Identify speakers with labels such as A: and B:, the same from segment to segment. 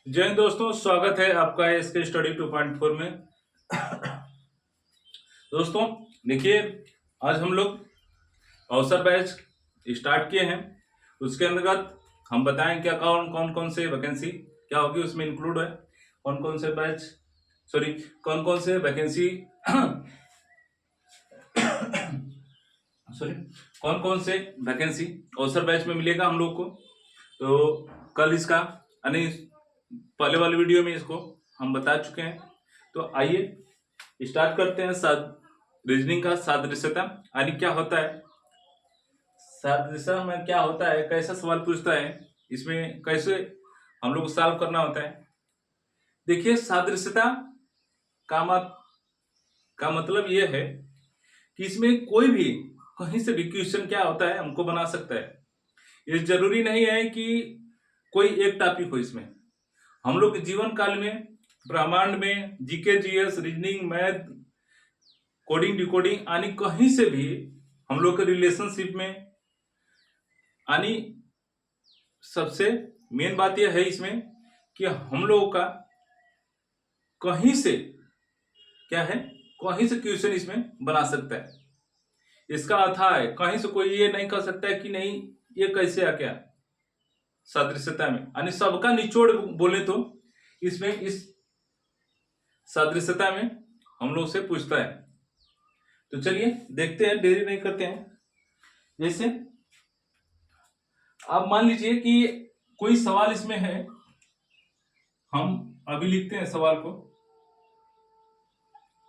A: जय हिंद दोस्तों, स्वागत है आपका इसके स्टडी 2.4 में। दोस्तों देखिए, आज हम लोग अवसर बैच स्टार्ट किए हैं। उसके अंतर्गत हम बताएं क्या कौन कौन से वैकेंसी क्या होगी उसमें इंक्लूड है, कौन कौन से बैच कौन कौन से वैकेंसी कौन कौन से वैकेंसी अवसर बैच में मिलेगा हम लोग को। तो कल इसका यानी पहले वाले वीडियो में इसको हम बता चुके हैं। तो आइए स्टार्ट करते हैं। रीजनिंग का सादृश्यता यानी क्या होता है, सादृश्यता में क्या होता है, कैसा सवाल पूछता है, इसमें कैसे हम लोग को सॉल्व करना होता है। देखिए, सादृश्यता का मतलब यह है कि इसमें कोई भी कहीं से भी क्वेश्चन क्या होता है हमको बना सकता है। ये जरूरी नहीं है कि कोई एक टॉपिक हो। इसमें हम लोग के जीवन काल में, ब्रह्मांड में, GK GS, reasoning, math, coding, decoding यानी कहीं से भी हम लोग के रिलेशनशिप में यानी सबसे मेन बात यह है इसमें कि हम लोगों का कहीं से क्या है, कहीं से क्वेश्चन इसमें बना सकता है। इसका अर्थ है कहीं से कोई ये नहीं कर सकता है कि नहीं ये कैसे आ गया सादृश्यता में, यानी सबका निचोड़ बोले तो इसमें इस सादृश्यता में हम लोग से पूछता है। तो चलिए देखते हैं, देरी नहीं करते हैं। जैसे आप मान लीजिए कि कोई सवाल इसमें है, हम अभी लिखते हैं सवाल को।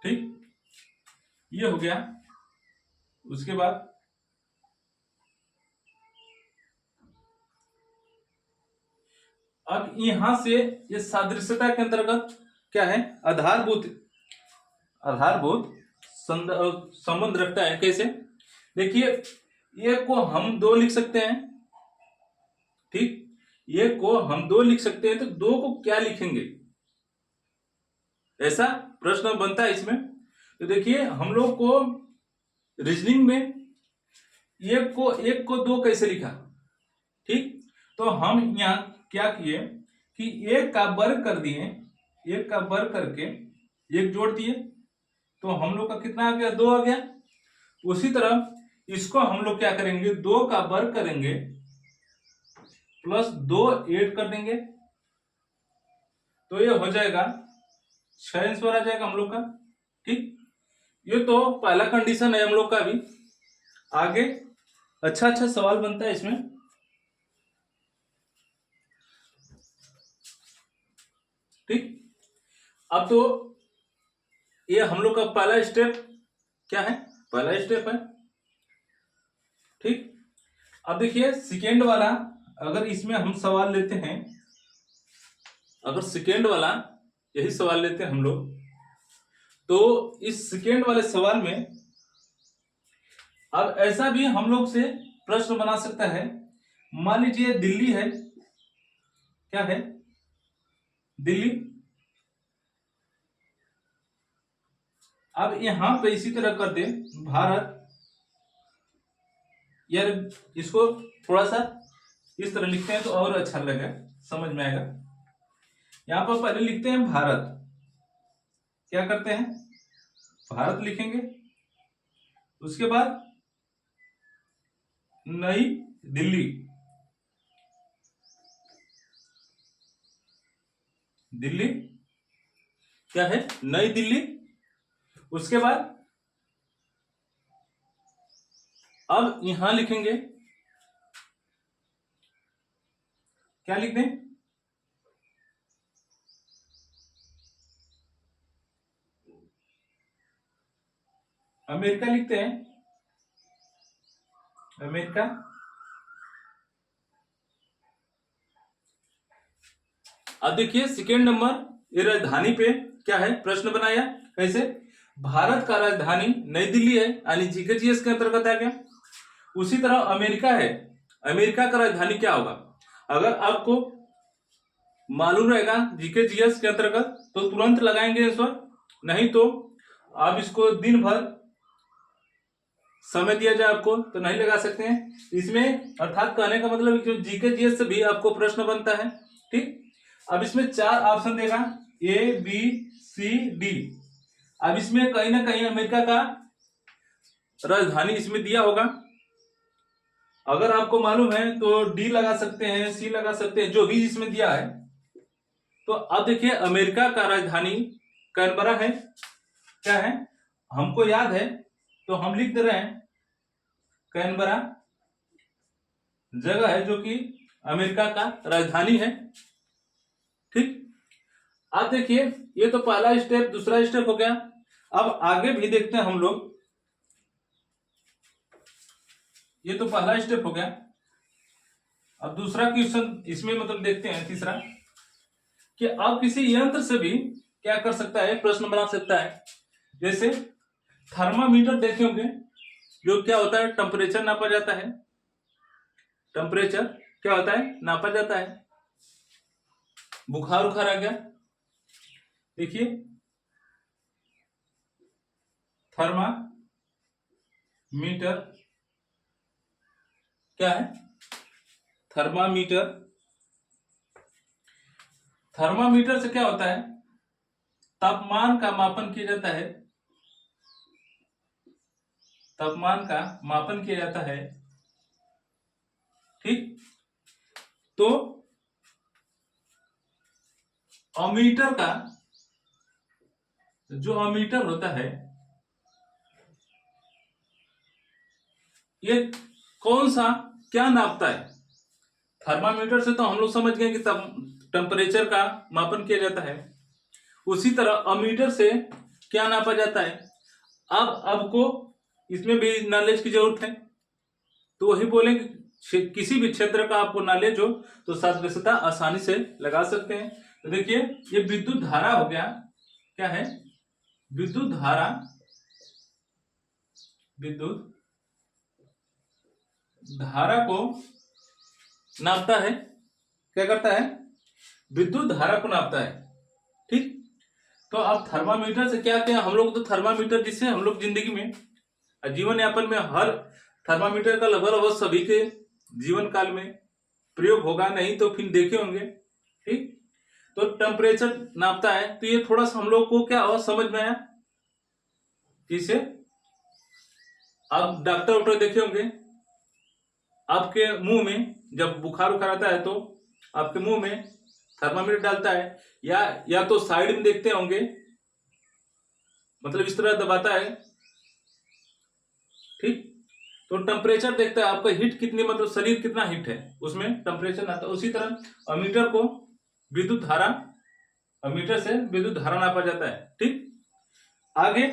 A: ठीक, ये हो गया। उसके बाद अब यहां से ये सादृश्यता के अंतर्गत क्या है, आधारभूत संबंध रखता है। कैसे, देखिए ये को हम दो लिख सकते हैं। ठीक, ये को हम दो लिख सकते हैं, तो दो को क्या लिखेंगे, ऐसा प्रश्न बनता है इसमें। तो देखिए हम लोग को रीजनिंग में एक को दो कैसे लिखा। ठीक, तो हम यहां क्या किए कि एक का वर्ग कर दिए, एक का वर्ग करके एक जोड़ दिए, तो हम लोग का कितना आ गया, दो आ गया। उसी तरह इसको हम लोग क्या करेंगे, दो का वर्ग करेंगे प्लस दो ऐड कर देंगे, तो ये हो जाएगा 6 आंसर आ जाएगा हम लोग का। ठीक, ये तो पहला कंडीशन है हम लोग का। भी आगे अच्छा अच्छा सवाल बनता है इसमें। ठीक, अब तो ये हम लोग का पहला स्टेप क्या है, पहला स्टेप है। ठीक, अब देखिए सेकेंड वाला, अगर इसमें हम सवाल लेते हैं, अगर सेकेंड वाला यही सवाल लेते हैं हम लोग, तो इस सेकेंड वाले सवाल में अब ऐसा भी हम लोग से प्रश्न बना सकता है। मान लीजिए दिल्ली है, क्या है, दिल्ली। अब यहां पे इसी तरह कर दे भारत। यार इसको थोड़ा सा इस तरह लिखते हैं तो और अच्छा लगेगा, समझ में आएगा। यहां पर पहले लिखते हैं भारत, क्या करते हैं, भारत लिखेंगे। उसके बाद नई दिल्ली, दिल्ली क्या है, नई दिल्ली। उसके बाद अब यहां लिखेंगे, क्या लिख दें, अमेरिका लिखते हैं, अमेरिका। अब देखिए सेकेंड नंबर ये राजधानी पे क्या है, प्रश्न बनाया। कैसे, भारत का राजधानी नई दिल्ली है, यानी जीके जीएस के अंतर्गत आ गया। उसी तरह अमेरिका है, अमेरिका का राजधानी क्या होगा। अगर आपको मालूम रहेगा जीके जीएस के अंतर्गत तो तुरंत लगाएंगे आंसर, नहीं तो आप इसको दिन भर समय दिया जाए आपको तो नहीं लगा सकते हैं इसमें। अर्थात कहने का मतलब जीके जीएस से भी आपको प्रश्न बनता है। ठीक, अब इसमें 4 ऑप्शन देगा, ए बी सी डी। अब इसमें कहीं ना कहीं अमेरिका का राजधानी इसमें दिया होगा। अगर आपको मालूम है तो डी लगा सकते हैं, सी लगा सकते हैं, जो भी इसमें दिया है। तो अब देखिए अमेरिका का राजधानी कैनबरा है। क्या है, हमको याद है तो हम लिख दे रहे हैं कैनबरा जगह है जो कि अमेरिका का राजधानी है। ठीक, अब देखिए ये तो पहला स्टेप, दूसरा स्टेप हो गया। अब आगे भी देखते हैं हम लोग। ये तो पहला स्टेप हो गया। अब दूसरा क्वेश्चन इसमें मतलब देखते हैं, तीसरा, कि आप किसी यंत्र से भी क्या कर सकता है, प्रश्न बना सकता है। जैसे थर्मामीटर देखे होंगे, जो क्या होता है, टेम्परेचर नापा जाता है। टेम्परेचर क्या होता है, नापा जाता है। बुखार उखार आ गया, देखिए थर्मामीटर क्या है, थर्मामीटर। थर्मामीटर से क्या होता है, तापमान का मापन किया जाता है। तापमान का मापन किया जाता है। ठीक, तो अमीटर का जो अमीटर होता है, ये कौन सा क्या नापता है। थर्मामीटर से तो हम लोग समझ गए कि टेम्परेचर का मापन किया जाता है। उसी तरह अमीटर से क्या नापा जाता है। अब को इसमें भी नॉलेज की जरूरत है, तो वही बोलेंगे किसी भी क्षेत्र का आपको नॉलेज हो तो सादृश्यता आसानी से लगा सकते हैं। तो देखिए ये विद्युत धारा हो गया। क्या है, विद्युत धारा। विद्युत धारा को नापता है। क्या करता है, विद्युत धारा को नापता है। ठीक, तो अब थर्मामीटर से क्या क्या, हम लोग तो थर्मामीटर जिससे हम लोग जिंदगी में, जीवन यापन में हर थर्मामीटर का लगभग सभी के जीवन काल में प्रयोग होगा, नहीं तो फिर देखे होंगे। ठीक, तो टेम्परेचर नापता है। तो ये थोड़ा सा हम लोग को क्या और समझ में आया, जिसे आप डॉक्टर वॉक्टर देखे होंगे, आपके मुंह में जब बुखार उखार आता है तो आपके मुंह में थर्मामीटर डालता है, या तो साइड में देखते होंगे, मतलब इस तरह दबाता है। ठीक, तो टेम्परेचर देखता है आपका हीट कितनी, मतलब शरीर कितना हीट है, उसमें टेम्परेचर आता है। उसी तरह अमीटर को विद्युत धारा, अमीटर से विद्युत धारा नापा जाता है। ठीक, आगे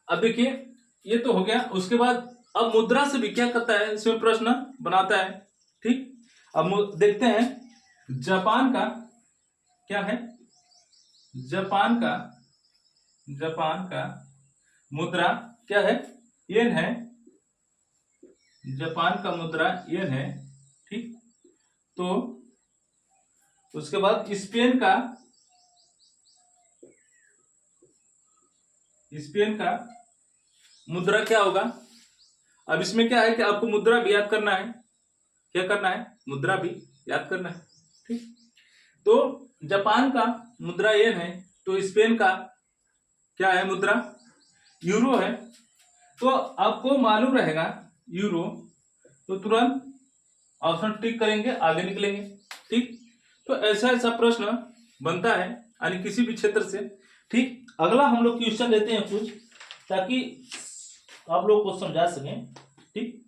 A: अब देखिए ये तो हो गया। उसके बाद अब मुद्रा से भी क्या करता है, इसमें प्रश्न बनाता है। ठीक, अब देखते हैं जापान का क्या है, जापान का मुद्रा क्या है, येन है। जापान का मुद्रा येन है। ठीक, तो उसके बाद स्पेन का मुद्रा क्या होगा। अब इसमें क्या है कि आपको मुद्रा भी याद करना है। क्या करना है, मुद्रा भी याद करना है। ठीक, तो जापान का मुद्रा येन है, तो स्पेन का क्या है, मुद्रा यूरो है। तो आपको मालूम रहेगा यूरो, तो तुरंत ऑप्शन टिक करेंगे, आगे निकलेंगे। ठीक, तो ऐसा ऐसा प्रश्न बनता है यानी किसी भी क्षेत्र से। ठीक, अगला हम लोग क्वेश्चन लेते हैं कुछ, ताकि आप लोग को समझा सकें। ठीक,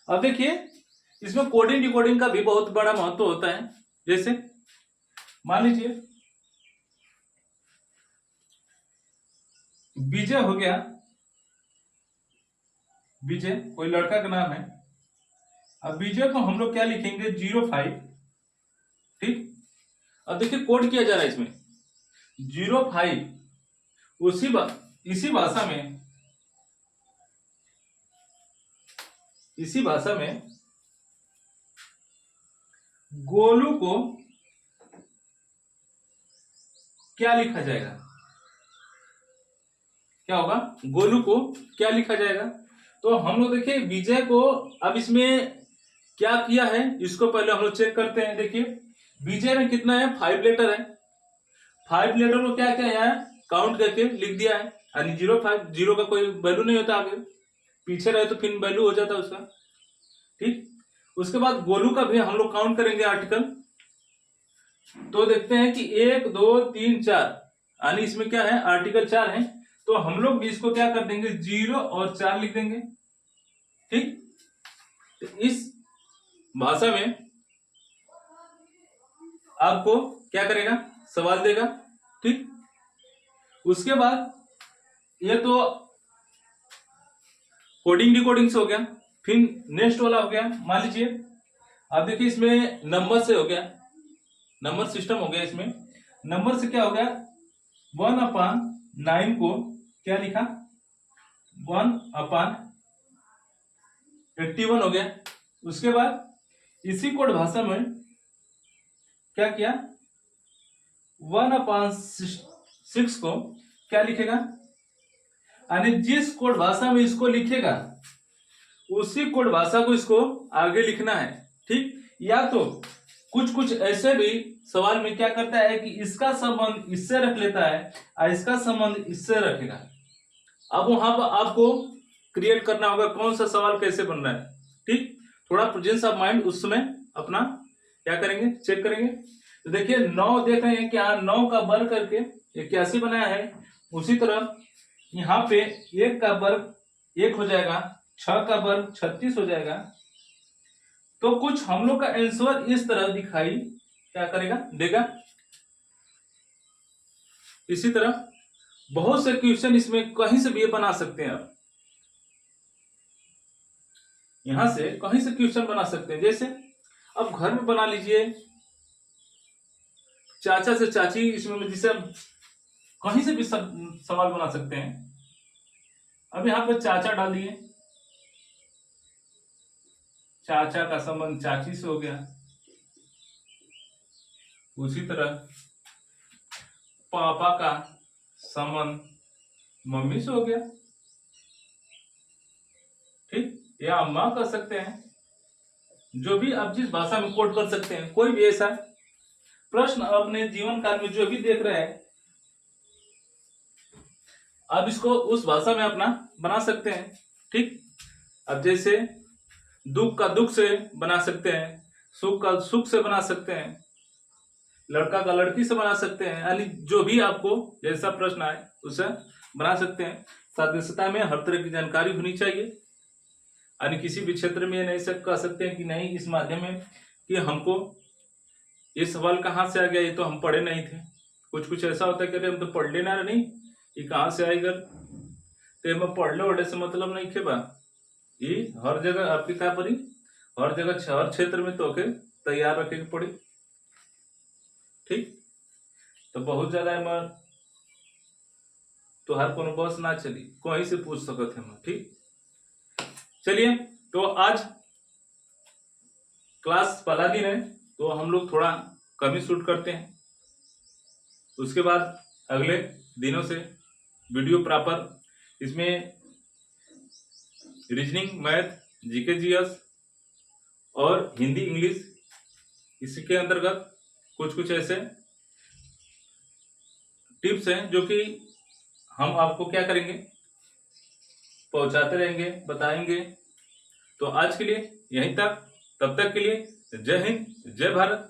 A: अब देखिए इसमें कोडिंग डिकोडिंग का भी बहुत बड़ा महत्व होता है। जैसे मान लीजिए विजय हो गया, विजय कोई लड़का का नाम है। अब विजय को हम लोग क्या लिखेंगे, 05। ठीक, अब देखिए कोड किया जा रहा है इसमें 05। इसी भाषा में गोलू को क्या लिखा जाएगा, क्या होगा, गोलू को क्या लिखा जाएगा। तो हम लोग देखिए विजय को, अब इसमें क्या किया है इसको पहले हम लोग चेक करते हैं। देखिए बीजे में कितना है, 5 लेटर है। 5 लेटर को क्या क्या है काउंट करके लिख दिया है, यानी 05, जीरो का कोई वैल्यू नहीं होता, आगे पीछे रहे तो फिर वैल्यू हो जाता है उसका। ठीक, उसके बाद गोलू का भी हम लोग काउंट करेंगे आर्टिकल। तो देखते हैं कि 1 2 3 4, यानी इसमें क्या है आर्टिकल 4 है। तो हम लोग भी इसको क्या कर देंगे, 0 और 4 लिख देंगे। ठीक, तो इस भाषा में आपको क्या करेगा, सवाल देगा। ठीक, उसके बाद ये तो कोडिंग डिकोडिंग से हो गया। फिर नेक्स्ट वाला हो गया, मान लीजिए आप देखिए इसमें नंबर से हो गया, नंबर सिस्टम हो गया। इसमें नंबर से क्या हो गया, 1/9 को क्या लिखा, 1/81 हो गया। उसके बाद इसी कोड भाषा में क्या किया, 1/6 को क्या लिखेगा, यानी जिस कोड भाषा में इसको लिखेगा उसी कोड भाषा को इसको आगे लिखना है। ठीक, या तो कुछ कुछ ऐसे भी सवाल में क्या करता है कि इसका संबंध इससे रख लेता है और इसका संबंध इससे रखेगा। अब वहां पर आपको क्रिएट करना होगा कौन सा सवाल कैसे बन रहा है। ठीक, थोड़ा प्रेजेंस ऑफ माइंड उस समय अपना क्या करेंगे, चेक करेंगे। तो देखिए 9 देख रहे हैं क्या, 9 का वर्ग करके 81 बनाया है। उसी तरह यहाँ पे 1 का वर्ग 1 हो जाएगा, 6 का वर्ग 36 हो जाएगा। तो कुछ हम लोग का आंसर इस तरह दिखाई क्या करेगा, देगा। इसी तरह बहुत से क्वेश्चन इसमें कहीं से भी ये बना सकते हैं आप, यहां से कहीं से क्वेश्चन बना सकते हैं। जैसे अब घर में बना लीजिए, चाचा से चाची, इसमें जिसे कहीं से भी सवाल बना सकते हैं। अब यहां पर चाचा डाल दिए, चाचा का संबंध चाची से हो गया। उसी तरह पापा का संबंध मम्मी से हो गया। ठीक, या अम्मा कर सकते हैं, जो भी आप जिस भाषा में कोड कर सकते हैं। कोई भी ऐसा प्रश्न अपने जीवन काल में जो भी देख रहे हैं आप इसको उस भाषा में अपना बना सकते हैं। ठीक, अब जैसे दुख का दुख से बना सकते हैं, सुख का सुख से बना सकते हैं, लड़का का लड़की से बना सकते हैं, यानी जो भी आपको जैसा प्रश्न आए उसे बना सकते हैं। सदस्यता में हर तरह की जानकारी होनी चाहिए, यानी किसी भी क्षेत्र में नहीं कह सकते हैं कि नहीं इस माध्यम में कि हमको ये सवाल कहाँ से आ गया, ये तो हम पढ़े नहीं थे। कुछ कुछ ऐसा होता है कि हम तो पढ़ लेना नहीं, ये कहाँ से आएगा, तो मैं पढ़ लो वड़े से मतलब नहीं खे बा। ये हर जगह आपकी क्या पड़ी, हर जगह हर क्षेत्र में तो के तैयार रखे के पड़ी। ठीक, तो बहुत ज्यादा मैं तो हर कोनो बस ना चली, कहीं से पूछ सकते हैं। ठीक, चलिए तो आज क्लास पहला दिन है तो हम लोग थोड़ा कम ही शूट करते हैं। उसके बाद अगले दिनों से वीडियो प्रॉपर, इसमें रीजनिंग, मैथ, जीके जीएस और हिंदी इंग्लिश, इसके अंतर्गत कुछ कुछ ऐसे टिप्स हैं जो कि हम आपको क्या करेंगे, पहुंचाते रहेंगे, बताएंगे। तो आज के लिए यहीं तक, तब तक के लिए जय हिंद, जय भारत।